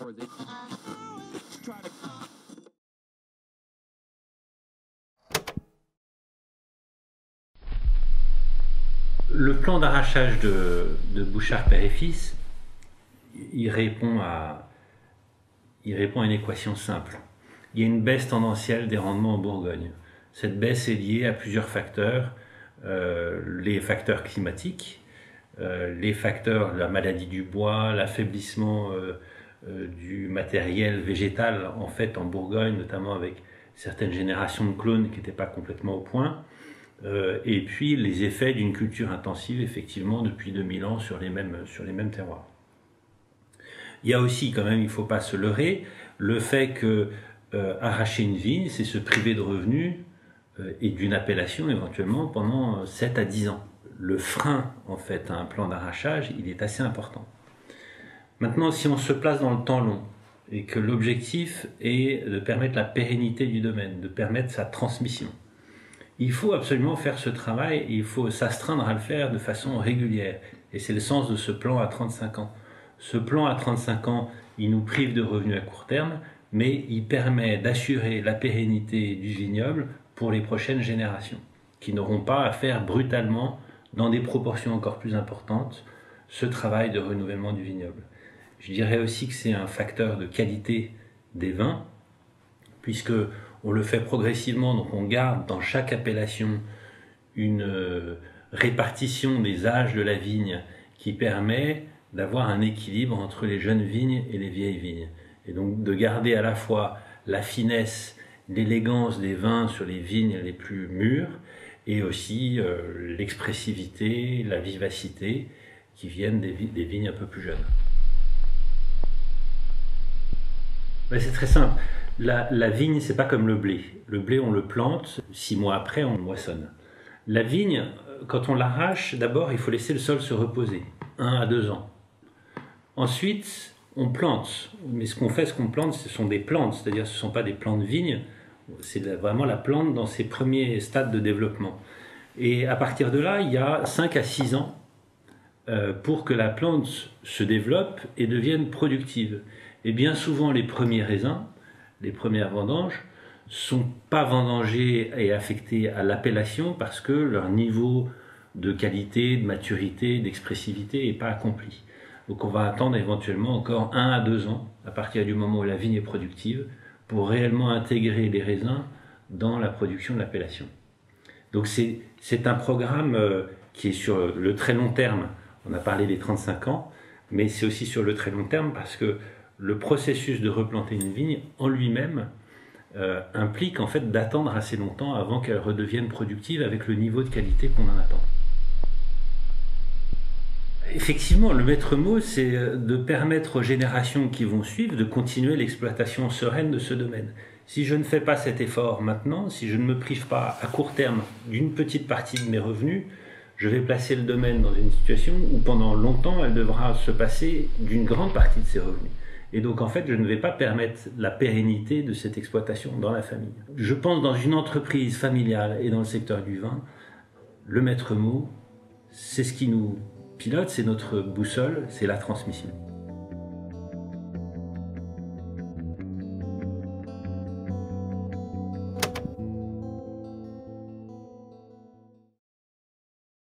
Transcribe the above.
Le plan d'arrachage de Bouchard Père et Fils, il répond à une équation simple. Il y a une baisse tendancielle des rendements en Bourgogne. Cette baisse est liée à plusieurs facteurs, les facteurs climatiques, les facteurs, la maladie du bois, l'affaiblissement du matériel végétal en fait en Bourgogne, notamment avec certaines générations de clones qui n'étaient pas complètement au point, et puis les effets d'une culture intensive effectivement depuis 2000 ans sur les mêmes terroirs. Il y a aussi quand même, il ne faut pas se leurrer, le fait que arracher une vigne, c'est se priver de revenus et d'une appellation éventuellement pendant 7 à 10 ans. Le frein en fait à un plan d'arrachage, il est assez important. Maintenant, si on se place dans le temps long et que l'objectif est de permettre la pérennité du domaine, de permettre sa transmission, il faut absolument faire ce travail et il faut s'astreindre à le faire de façon régulière. Et c'est le sens de ce plan à 35 ans. Ce plan à 35 ans, il nous prive de revenus à court terme, mais il permet d'assurer la pérennité du vignoble pour les prochaines générations, qui n'auront pas à faire brutalement, dans des proportions encore plus importantes, ce travail de renouvellement du vignoble. Je dirais aussi que c'est un facteur de qualité des vins, puisque on le fait progressivement, donc on garde dans chaque appellation une répartition des âges de la vigne qui permet d'avoir un équilibre entre les jeunes vignes et les vieilles vignes. Et donc de garder à la fois la finesse, l'élégance des vins sur les vignes les plus mûres, et aussi l'expressivité, la vivacité qui viennent des vignes un peu plus jeunes. Ben, c'est très simple. La vigne, c'est pas comme le blé. Le blé, on le plante, 6 mois après, on le moissonne. La vigne, quand on l'arrache, d'abord, il faut laisser le sol se reposer, 1 à 2 ans. Ensuite, on plante. Mais ce qu'on plante, ce sont des plantes, c'est-à-dire ce ne sont pas des plants de vigne, c'est vraiment la plante dans ses premiers stades de développement. Et à partir de là, il y a 5 à 6 ans pour que la plante se développe et devienne productive. Et bien souvent, les premiers raisins, les premières vendanges, sont pas vendangés et affectés à l'appellation parce que leur niveau de qualité, de maturité, d'expressivité n'est pas accompli. Donc on va attendre éventuellement encore 1 à 2 ans, à partir du moment où la vigne est productive, pour réellement intégrer les raisins dans la production de l'appellation. Donc c'est un programme qui est sur le très long terme. On a parlé des 35 ans, mais c'est aussi sur le très long terme parce que le processus de replanter une vigne en lui-même implique en fait d'attendre assez longtemps avant qu'elle redevienne productive avec le niveau de qualité qu'on en attend. Effectivement, le maître mot, c'est de permettre aux générations qui vont suivre de continuer l'exploitation sereine de ce domaine. Si je ne fais pas cet effort maintenant, si je ne me prive pas à court terme d'une petite partie de mes revenus, je vais placer le domaine dans une situation où pendant longtemps, elle devra se passer d'une grande partie de ses revenus. Et donc en fait, je ne vais pas permettre la pérennité de cette exploitation dans la famille. Je pense dans une entreprise familiale et dans le secteur du vin, le maître mot, c'est ce qui nous pilote, c'est notre boussole, c'est la transmission.